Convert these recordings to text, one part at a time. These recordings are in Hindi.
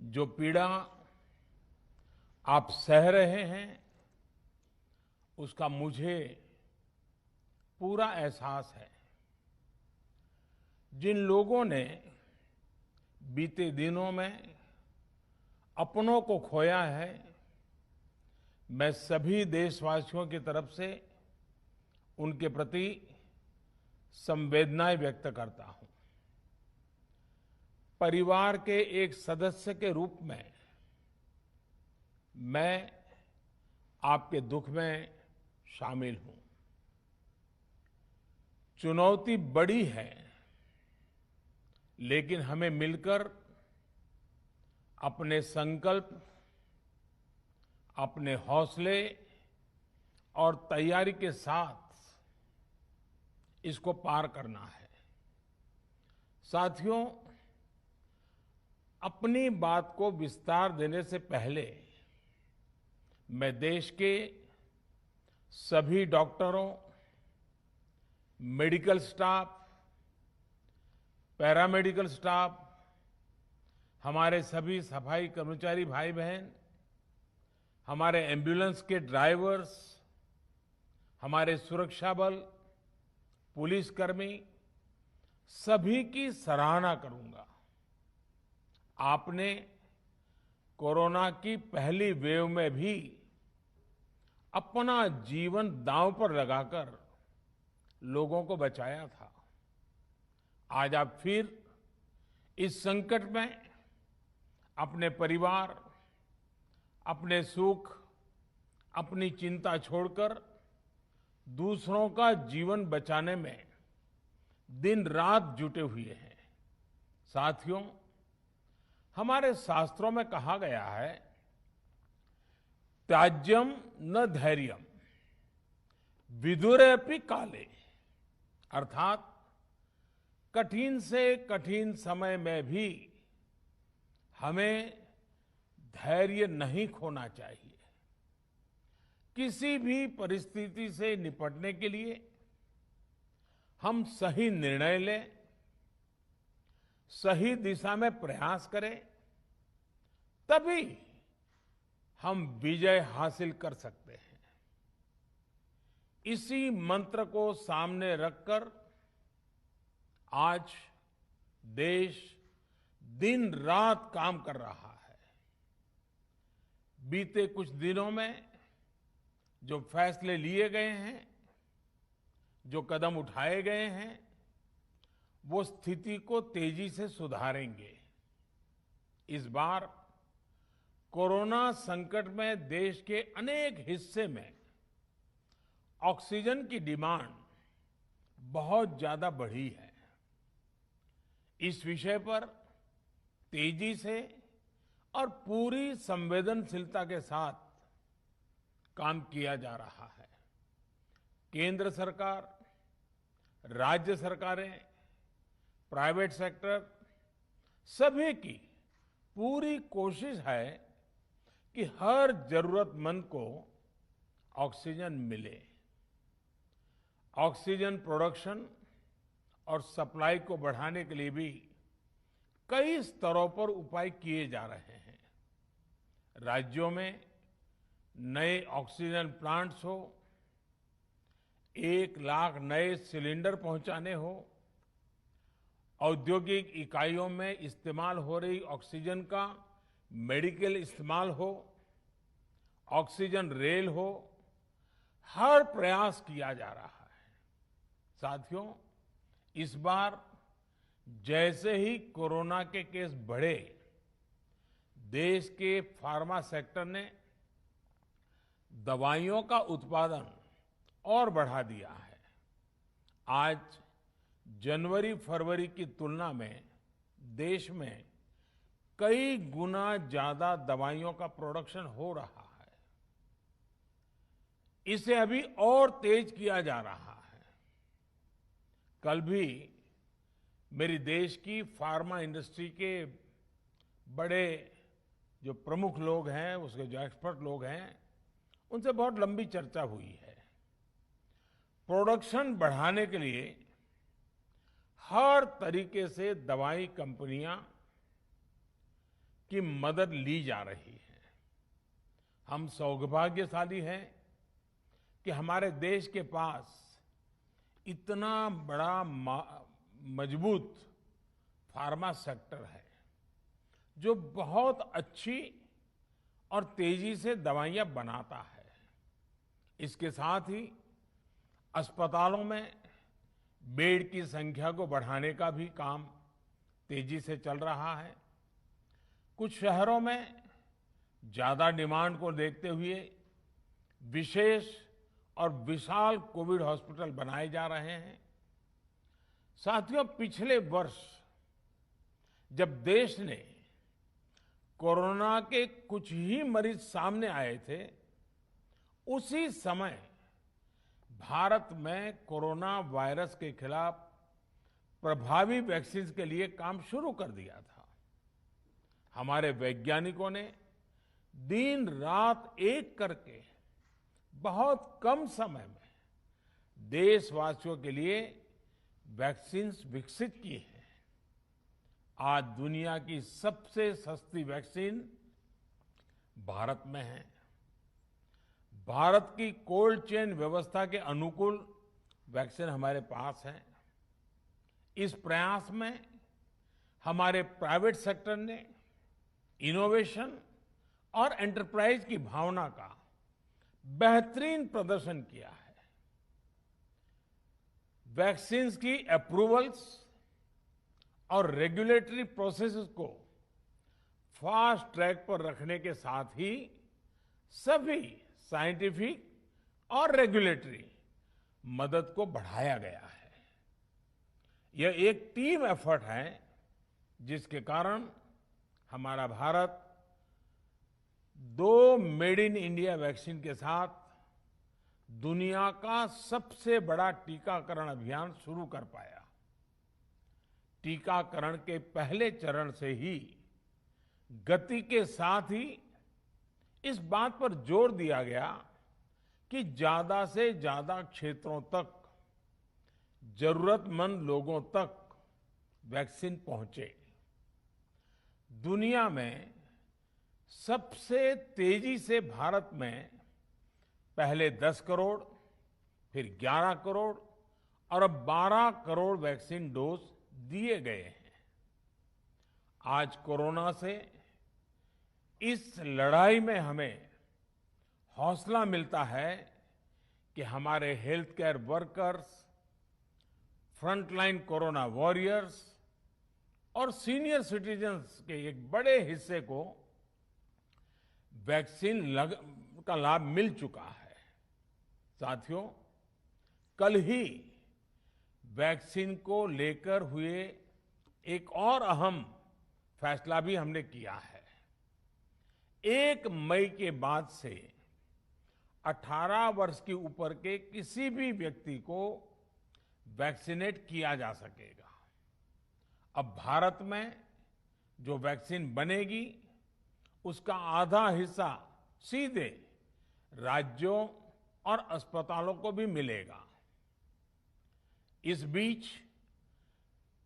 जो पीड़ा आप सह रहे हैं उसका मुझे पूरा एहसास है। जिन लोगों ने बीते दिनों में अपनों को खोया है, मैं सभी देशवासियों की तरफ से उनके प्रति संवेदनाएं व्यक्त करता हूं। परिवार के एक सदस्य के रूप में मैं आपके दुख में शामिल हूं। चुनौती बड़ी है, लेकिन हमें मिलकर अपने संकल्प, अपने हौसले और तैयारी के साथ इसको पार करना है। साथियों, अपनी बात को विस्तार देने से पहले मैं देश के सभी डॉक्टरों, मेडिकल स्टाफ, पैरामेडिकल स्टाफ, हमारे सभी सफाई कर्मचारी भाई बहन, हमारे एम्बुलेंस के ड्राइवर्स, हमारे सुरक्षा बल, पुलिसकर्मी, सभी की सराहना करूंगा। आपने कोरोना की पहली वेव में भी अपना जीवन दांव पर लगाकर लोगों को बचाया था। आज आप फिर इस संकट में अपने परिवार, अपने सुख, अपनी चिंता छोड़कर दूसरों का जीवन बचाने में दिन रात जुटे हुए हैं। साथियों, हमारे शास्त्रों में कहा गया है, त्याज्यम न धैर्यम विदुरेऽपि काले, अर्थात कठिन से कठिन समय में भी हमें धैर्य नहीं खोना चाहिए। किसी भी परिस्थिति से निपटने के लिए हम सही निर्णय लें, सही दिशा में प्रयास करें, तभी हम विजय हासिल कर सकते हैं। इसी मंत्र को सामने रखकर आज देश दिन रात काम कर रहा है। बीते कुछ दिनों में जो फैसले लिए गए हैं, जो कदम उठाए गए हैं, वो स्थिति को तेजी से सुधारेंगे। इस बार कोरोना संकट में देश के अनेक हिस्से में ऑक्सीजन की डिमांड बहुत ज्यादा बढ़ी है। इस विषय पर तेजी से और पूरी संवेदनशीलता के साथ काम किया जा रहा है। केंद्र सरकार, राज्य सरकारें, प्राइवेट सेक्टर, सभी की पूरी कोशिश है कि हर जरूरतमंद को ऑक्सीजन मिले। ऑक्सीजन प्रोडक्शन और सप्लाई को बढ़ाने के लिए भी कई स्तरों पर उपाय किए जा रहे हैं। राज्यों में नए ऑक्सीजन प्लांट्स हो, 1 लाख नए सिलेंडर पहुंचाने हो, औद्योगिक इकाइयों में इस्तेमाल हो रही ऑक्सीजन का मेडिकल इस्तेमाल हो, ऑक्सीजन रेल हो, हर प्रयास किया जा रहा है। साथियों, इस बार जैसे ही कोरोना के केस बढ़े, देश के फार्मा सेक्टर ने दवाइयों का उत्पादन और बढ़ा दिया है। आज जनवरी-फरवरी की तुलना में देश में कई गुना ज्यादा दवाइयों का प्रोडक्शन हो रहा है। इसे अभी और तेज किया जा रहा है। कल भी मेरी देश की फार्मा इंडस्ट्री के बड़े जो प्रमुख लोग हैं, उसके जो एक्सपर्ट लोग हैं, उनसे बहुत लंबी चर्चा हुई है। प्रोडक्शन बढ़ाने के लिए हर तरीके से दवाई कंपनियां की मदद ली जा रही है। हम सौभाग्यशाली हैं कि हमारे देश के पास इतना बड़ा मजबूत फार्मा सेक्टर है जो बहुत अच्छी और तेजी से दवाइयां बनाता है। इसके साथ ही अस्पतालों में बेड की संख्या को बढ़ाने का भी काम तेजी से चल रहा है। कुछ शहरों में ज्यादा डिमांड को देखते हुए विशेष और विशाल कोविड हॉस्पिटल बनाए जा रहे हैं। साथियों, पिछले वर्ष जब देश ने कोरोना के कुछ ही मरीज सामने आए थे, उसी समय भारत में कोरोना वायरस के खिलाफ प्रभावी वैक्सीन के लिए काम शुरू कर दिया था। हमारे वैज्ञानिकों ने दिन रात एक करके बहुत कम समय में देशवासियों के लिए वैक्सीन विकसित की है। आज दुनिया की सबसे सस्ती वैक्सीन भारत में है। भारत की कोल्ड चेन व्यवस्था के अनुकूल वैक्सीन हमारे पास है। इस प्रयास में हमारे प्राइवेट सेक्टर ने इनोवेशन और एंटरप्राइज की भावना का बेहतरीन प्रदर्शन किया है। वैक्सीन्स की अप्रूवल्स और रेगुलेटरी प्रोसेसेस को फास्ट ट्रैक पर रखने के साथ ही सभी साइंटिफिक और रेगुलेटरी मदद को बढ़ाया गया है। यह एक टीम एफर्ट है जिसके कारण हमारा Bharat 2 made in India vaccine के साथ दुनिया का सबसे बड़ा टीकाकरण अभियान शुरू कर पाया। टीकाकरण के पहले चरण से ही गति के साथ ही इस बात पर जोर दिया गया कि ज्यादा से ज्यादा क्षेत्रों तक, जरूरतमंद लोगों तक वैक्सीन पहुंचे। दुनिया में सबसे तेजी से भारत में पहले 10 करोड़, फिर 11 करोड़ और अब 12 करोड़ वैक्सीन डोज दिए गए हैं। आज कोरोना से इस लड़ाई में हमें हौसला मिलता है कि हमारे health care workers, frontline corona warriors और सीनियर सिटीजन्स के एक बड़े हिस्से को वैक्सीन का लाभ मिल चुका है। साथियों, कल ही वैक्सीन को लेकर हुए एक और अहम फैसला भी हमने किया है। 1 मई के बाद से 18 वर्ष के ऊपर के किसी भी व्यक्ति को वैक्सीनेट किया जा सकेगा। अब भारत में जो वैक्सीन बनेगी उसका आधा हिस्सा सीधे राज्यों और अस्पतालों को भी मिलेगा। इस बीच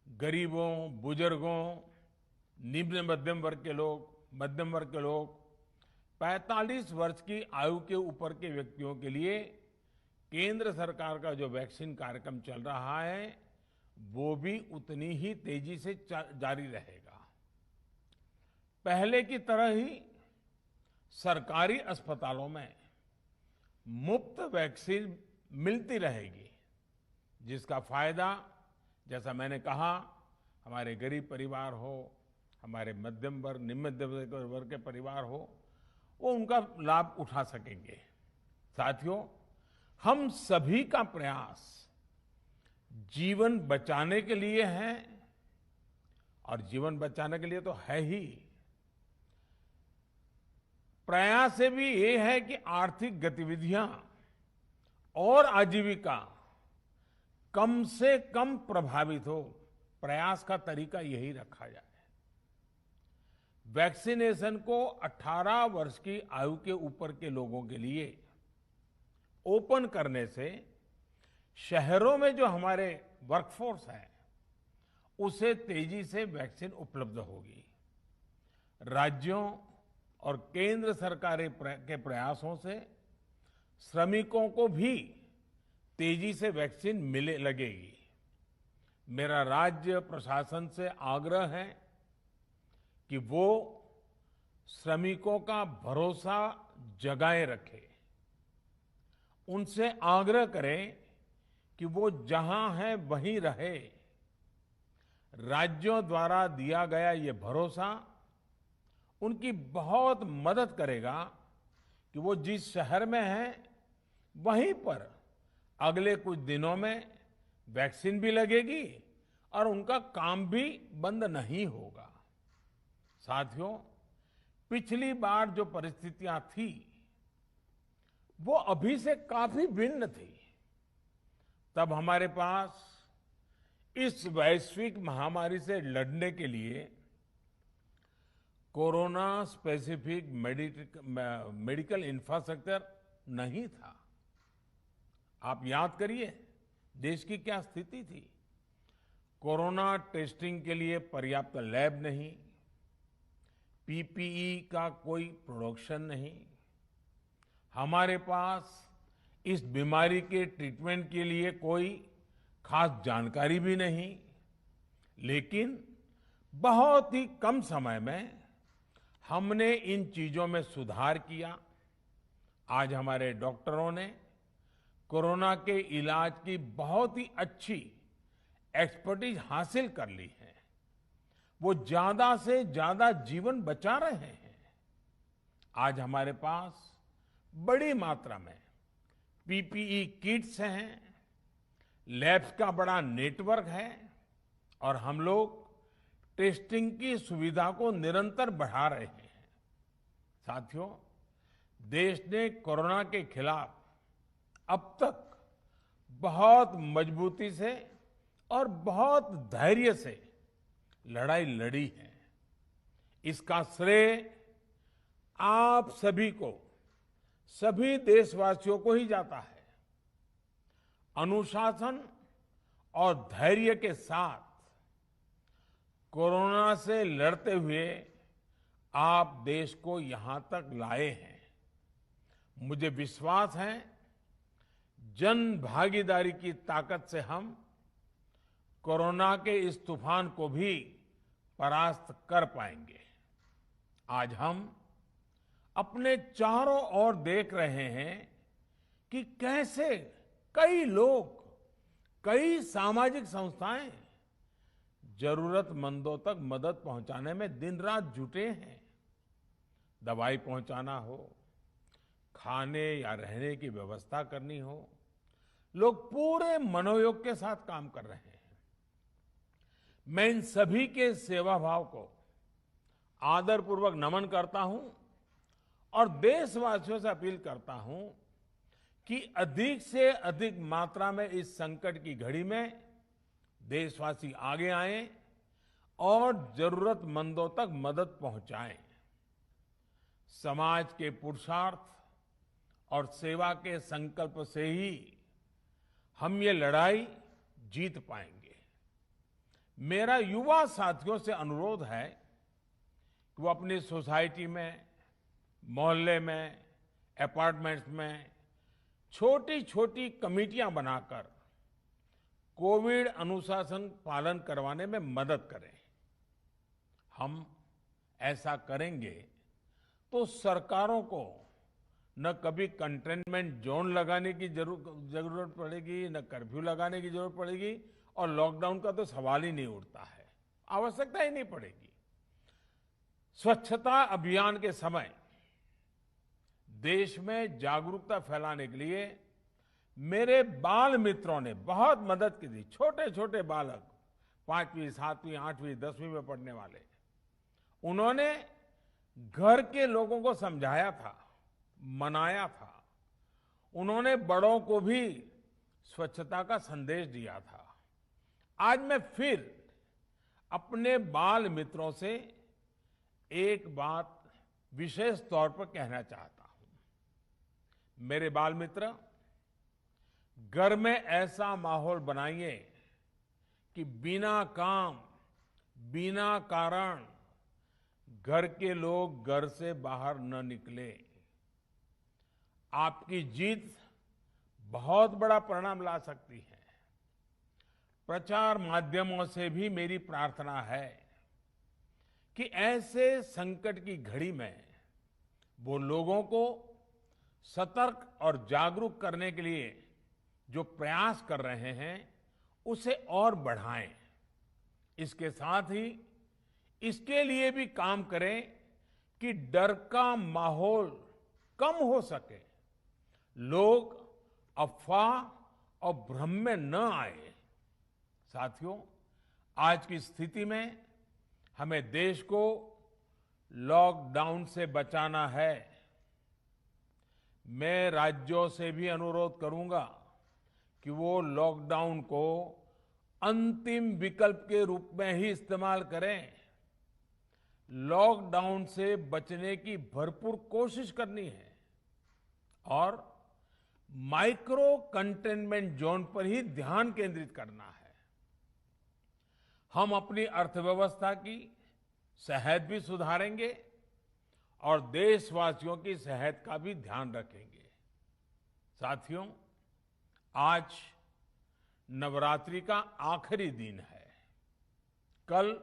गरीबों, बुजुर्गों, निम्न मध्यम वर्ग के लोग 45 वर्ष की आयु के ऊपर के व्यक्तियों के लिए केंद्र सरकार का जो वैक्सीन कार्यक्रम चल रहा है वो भी उतनी ही तेजी से जारी रहेगा। पहले की तरह ही सरकारी अस्पतालों में मुफ्त वैक्सीन मिलती रहेगी, जिसका फायदा, जैसा मैंने कहा, हमारे गरीब परिवार हो, हमारे मध्यम वर्ग, निम्न मध्यम वर्ग के परिवार हो, वो उनका लाभ उठा सकेंगे। साथियों, हम सभी का प्रयास जीवन बचाने के लिए है और जीवन बचाने के लिए तो है ही, प्रयास से भी ये है कि आर्थिक गतिविधियां और आजीविका कम से कम प्रभावित हो। प्रयास का तरीका यही रखा जाए। वैक्सीनेशन को 18 वर्ष की आयु के ऊपर के लोगों के लिए ओपन करने से शहरों में जो हमारे वर्कफोर्स है उसे तेजी से वैक्सीन उपलब्ध होगी। राज्यों और केंद्र सरकार के प्रयासों से श्रमिकों को भी तेजी से वैक्सीन मिले लगेगी। मेरा राज्य प्रशासन से आग्रह है कि वो श्रमिकों का भरोसा जगाए रखे। उनसे आग्रह करें कि वो जहां है वहीं रहे। राज्यों द्वारा दिया गया ये भरोसा उनकी बहुत मदद करेगा कि वो जिस शहर में हैं वहीं पर अगले कुछ दिनों में वैक्सीन भी लगेगी और उनका काम भी बंद नहीं होगा। साथियों, पिछली बार जो परिस्थितियां थी वो अभी से काफी भिन्न थी। तब हमारे पास इस वैश्विक महामारी से लड़ने के लिए कोरोना स्पेसिफिक मेडिकल इंफ्रास्ट्रक्चर नहीं था। आप याद करिए देश की क्या स्थिति थी। कोरोना टेस्टिंग के लिए पर्याप्त लैब नहीं, पीपीई का कोई प्रोडक्शन नहीं, हमारे पास इस बीमारी के ट्रीटमेंट के लिए कोई खास जानकारी भी नहीं। लेकिन बहुत ही कम समय में हमने इन चीजों में सुधार किया। आज हमारे डॉक्टरों ने कोरोना के इलाज की बहुत ही अच्छी एक्सपर्टीज हासिल कर ली है। वो ज्यादा से ज्यादा जीवन बचा रहे हैं। आज हमारे पास बड़ी मात्रा में पीपीई किट्स हैं, लैब्स का बड़ा नेटवर्क है और हम लोग टेस्टिंग की सुविधा को निरंतर बढ़ा रहे हैं। साथियों, देश ने कोरोना के खिलाफ अब तक बहुत मजबूती से और बहुत धैर्य से लड़ाई लड़ी है। इसका श्रेय आप सभी को, सभी देशवासियों को ही जाता है। अनुशासन और धैर्य के साथ कोरोना से लड़ते हुए आप देश को यहां तक लाए हैं। मुझे विश्वास है जन भागीदारी की ताकत से हम कोरोना के इस तूफान को भी परास्त कर पाएंगे। आज हम अपने चारों ओर देख रहे हैं कि कैसे कई लोग, कई सामाजिक संस्थाएं जरूरतमंदों तक मदद पहुंचाने में दिन रात जुटे हैं। दवाई पहुंचाना हो, खाने या रहने की व्यवस्था करनी हो, लोग पूरे मनोयोग के साथ काम कर रहे हैं। मैं इन सभी के सेवा भाव को आदरपूर्वक नमन करता हूं और देशवासियों से अपील करता हूं कि अधिक से अधिक मात्रा में इस संकट की घड़ी में देशवासी आगे आएं और जरूरतमंदों तक मदद पहुंचाएं। समाज के पुरुषार्थ और सेवा के संकल्प से ही हम ये लड़ाई जीत पाएंगे। मेरा युवा साथियों से अनुरोध है कि वो अपनी सोसाइटी में, मोहल्ले में, अपार्टमेंट्स में छोटी छोटी कमेटियां बनाकर कोविड अनुशासन पालन करवाने में मदद करें। हम ऐसा करेंगे तो सरकारों को न कभी कंटेनमेंट जोन लगाने की जरूरत पड़ेगी, न कर्फ्यू लगाने की जरूरत पड़ेगी और लॉकडाउन का तो सवाल ही नहीं उठता है, आवश्यकता ही नहीं पड़ेगी। स्वच्छता अभियान के समय देश में जागरूकता फैलाने के लिए मेरे बाल मित्रों ने बहुत मदद की थी। छोटे छोटे बालक, 5वीं, 7वीं, 8वीं, 10वीं में पढ़ने वाले, उन्होंने घर के लोगों को समझाया था, मनाया था। उन्होंने बड़ों को भी स्वच्छता का संदेश दिया था। आज मैं फिर अपने बाल मित्रों से एक बात विशेष तौर पर कहना चाहता हूं। मेरे बाल मित्र, घर में ऐसा माहौल बनाइए कि बिना काम, बिना कारण घर के लोग घर से बाहर न निकले। आपकी जीत बहुत बड़ा परिणाम ला सकती है। प्रचार माध्यमों से भी मेरी प्रार्थना है कि ऐसे संकट की घड़ी में वो लोगों को सतर्क और जागरूक करने के लिए जो प्रयास कर रहे हैं उसे और बढ़ाएं। इसके साथ ही इसके लिए भी काम करें कि डर का माहौल कम हो सके, लोग अफवाह और भ्रम में न आए। साथियों, आज की स्थिति में हमें देश को लॉकडाउन से बचाना है। मैं राज्यों से भी अनुरोध करूंगा कि वो लॉकडाउन को अंतिम विकल्प के रूप में ही इस्तेमाल करें। लॉकडाउन से बचने की भरपूर कोशिश करनी है और माइक्रो कंटेनमेंट जोन पर ही ध्यान केंद्रित करना है। हम अपनी अर्थव्यवस्था की सेहत भी सुधारेंगे और देशवासियों की सेहत का भी ध्यान रखेंगे। साथियों, आज नवरात्रि का आखिरी दिन है। कल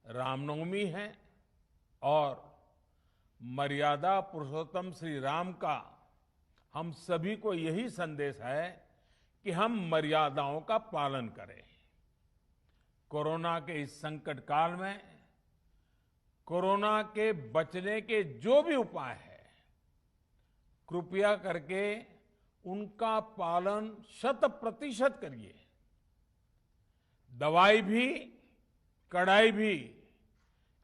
रामनवमी है और मर्यादा पुरुषोत्तम श्री राम का हम सभी को यही संदेश है कि हम मर्यादाओं का पालन करें। कोरोना के इस संकट काल में कोरोना के बचने के जो भी उपाय है, कृपया करके उनका पालन 100% करिए। दवाई भी, कड़ाई भी,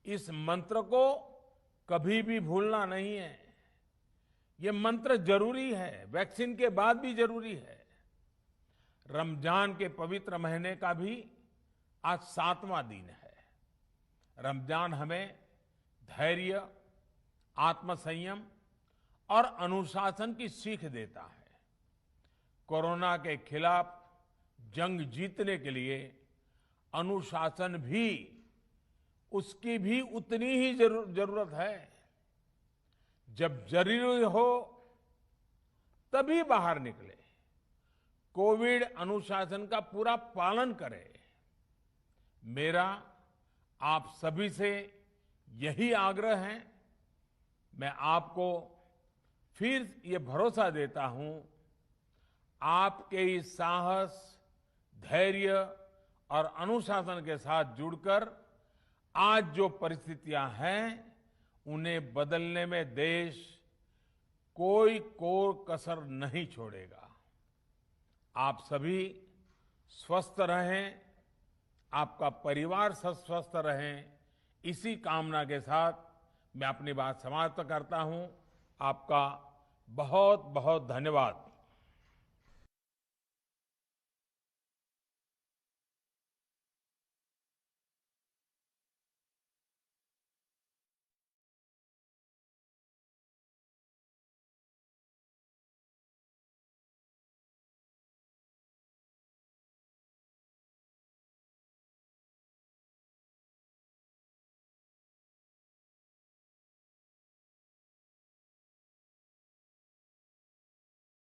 इस मंत्र को कभी भी भूलना नहीं है। ये मंत्र जरूरी है, वैक्सीन के बाद भी जरूरी है। रमजान के पवित्र महीने का भी आज 7वां दिन है। रमजान हमें धैर्य, आत्मसंयम और अनुशासन की सीख देता है। कोरोना के खिलाफ जंग जीतने के लिए अनुशासन भी, उसकी भी उतनी ही जरूरत है। जब जरूरी हो तभी बाहर निकले। कोविड अनुशासन का पूरा पालन करें। मेरा आप सभी से यही आग्रह है। मैं आपको फिर ये भरोसा देता हूं, आपके इस साहस, धैर्य और अनुशासन के साथ जुड़कर आज जो परिस्थितियां हैं उन्हें बदलने में देश कोई कसर नहीं छोड़ेगा। आप सभी स्वस्थ रहें, आपका परिवार स्वस्थ रहे, इसी कामना के साथ मैं अपनी बात समाप्त करता हूं। आपका बहुत बहुत धन्यवाद।